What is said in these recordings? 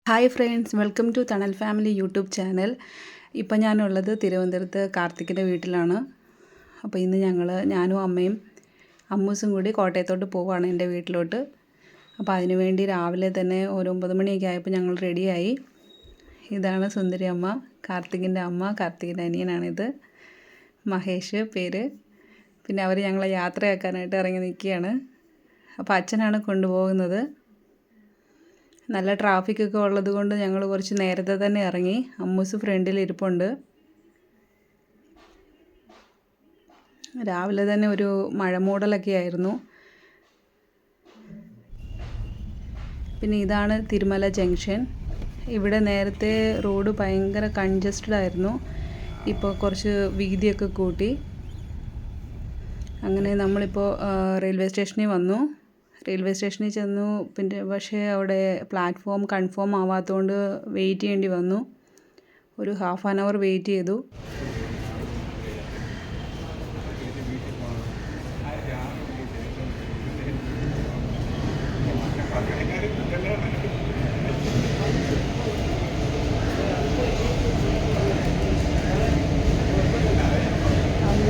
Hi friends, welcome to തണൽ family YouTube channel. ഇപ്പം ഞാനുള്ളത് തിരുവനന്തപുരത്ത് കാർത്തിക്കിൻ്റെ വീട്ടിലാണ്. അപ്പോൾ ഇന്ന് ഞാനും അമ്മയും അമ്മൂസും കൂടി കോട്ടയത്തോട്ട് പോവുകയാണ്, എൻ്റെ വീട്ടിലോട്ട്. അപ്പോൾ അതിനുവേണ്ടി രാവിലെ തന്നെ ഒരു 9 മണിയൊക്കെ ആയപ്പോൾ ഞങ്ങൾ റെഡിയായി. ഇതാണ് സുന്ദരി അമ്മ, കാർത്തികിൻ്റെ അമ്മ, കാർത്തികിൻ്റെ അനിയനാണിത്, മഹേഷ് പേര്. പിന്നെ അവർ ഞങ്ങളെ യാത്രയാക്കാനായിട്ട് ഇറങ്ങി നിൽക്കുകയാണ്. അപ്പോൾ അച്ഛനാണ് കൊണ്ടുപോകുന്നത്. നല്ല ട്രാഫിക്കൊക്കെ ഉള്ളത് കൊണ്ട് ഞങ്ങൾ കുറച്ച് നേരത്തെ തന്നെ ഇറങ്ങി. അമ്മൂസ് ഫ്രണ്ടിൽ ഇരിപ്പുണ്ട്. രാവിലെ തന്നെ ഒരു മഴ മൂടലൊക്കെ ആയിരുന്നു. പിന്നെ ഇതാണ് തിരുമല ജംഗ്ഷൻ. ഇവിടെ നേരത്തെ റോഡ് ഭയങ്കര കൺജസ്റ്റഡ് ആയിരുന്നു. ഇപ്പോൾ കുറച്ച് വീതിയൊക്കെ കൂട്ടി. അങ്ങനെ നമ്മളിപ്പോൾ റെയിൽവേ സ്റ്റേഷനിൽ വന്നു. റെയിൽവേ സ്റ്റേഷനിൽ ചെന്നു. പക്ഷേ അവിടെ പ്ലാറ്റ്ഫോം കൺഫേം ആവാത്തതുകൊണ്ട് വെയിറ്റ് ചെയ്യേണ്ടി വന്നു. ഒരു ½ ആൻ അവർ വെയിറ്റ് ചെയ്തു.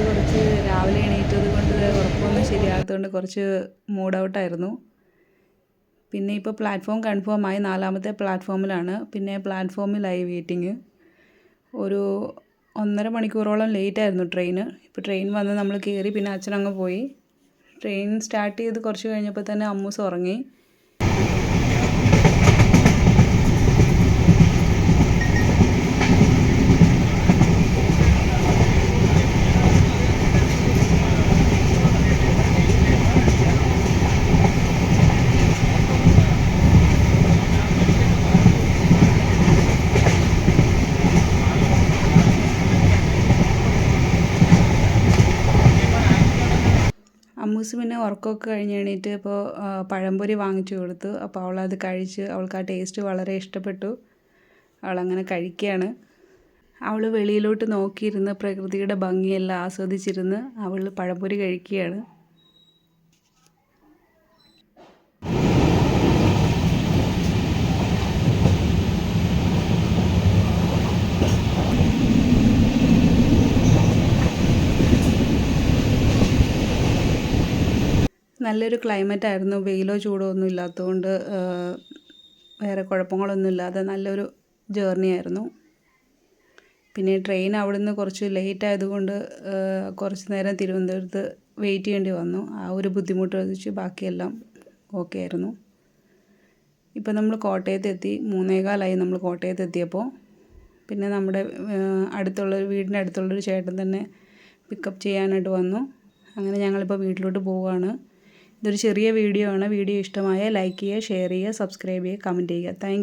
കുറച്ച് രാവിലെ എണീറ്റത് കൊണ്ട് ഉറക്കമൊന്നും ശരിയാകാത്തതുകൊണ്ട് കുറച്ച് മൂഡ് ഔട്ടായിരുന്നു. പിന്നെ ഇപ്പോൾ പ്ലാറ്റ്ഫോം കൺഫേം ആയി, 4ാമത്തെ പ്ലാറ്റ്ഫോമിലാണ്. പിന്നെ പ്ലാറ്റ്ഫോമിലായി വെയിറ്റിങ്. ഒരു 1.5 മണിക്കൂറോളം ലേറ്റായിരുന്നു ട്രെയിന്. ഇപ്പോൾ ട്രെയിൻ വന്ന് നമ്മൾ കയറി, പിന്നെ അച്ഛനങ്ങ് പോയി. ട്രെയിൻ സ്റ്റാർട്ട് ചെയ്ത് കുറച്ച് കഴിഞ്ഞപ്പോൾ തന്നെ അമ്മൂസ് ഉറങ്ങി. അമ്മൂസ് പിന്നെ ഉറക്കമൊക്കെ കഴിഞ്ഞ് എണീറ്റ് ഇപ്പോൾ പഴംപൊരി വാങ്ങിച്ചു കൊടുത്തു. അപ്പോൾ അവളത് കഴിച്ച്, അവൾക്ക് ആ ടേസ്റ്റ് വളരെ ഇഷ്ടപ്പെട്ടു. അവളങ്ങനെ കഴിക്കുകയാണ്. അവൾ വെളിയിലോട്ട് നോക്കിയിരുന്ന് പ്രകൃതിയുടെ ഭംഗിയെല്ലാം ആസ്വദിച്ചിരുന്ന് അവൾ പഴംപൊരി കഴിക്കുകയാണ്. നല്ലൊരു ക്ലൈമറ്റായിരുന്നു. വെയിലോ ചൂടോ ഒന്നും ഇല്ലാത്തതുകൊണ്ട് വേറെ കുഴപ്പങ്ങളൊന്നും ഇല്ലാതെ നല്ലൊരു ജേർണി ആയിരുന്നു. പിന്നെ ട്രെയിൻ അവിടുന്ന് കുറച്ച് ലേറ്റ് ആയതുകൊണ്ട് കുറച്ച് നേരം തിരുവനന്തപുരത്ത് വെയിറ്റ് ചെയ്യേണ്ടി വന്നു. ആ ഒരു ബുദ്ധിമുട്ട് വെച്ച് ബാക്കിയെല്ലാം ഓക്കെ ആയിരുന്നു. ഇപ്പോൾ നമ്മൾ കോട്ടയത്തെത്തി. 3:15 നമ്മൾ കോട്ടയത്തെത്തിയപ്പോൾ. പിന്നെ നമ്മുടെ വീടിൻ്റെ അടുത്തുള്ളൊരു ചേട്ടൻ തന്നെ പിക്കപ്പ് ചെയ്യാനായിട്ട് വന്നു. അങ്ങനെ ഞങ്ങളിപ്പോൾ വീട്ടിലോട്ട് പോവുകയാണ്. ഇതൊരു ചെറിയ വീഡിയോ ആണ്. വീഡിയോ ഇഷ്ടമായ ലൈക്ക് ചെയ്യുക, ഷെയർ ചെയ്യുക, സബ്സ്ക്രൈബ് ചെയ്യുക, കമൻറ്റ് ചെയ്യുക. താങ്ക്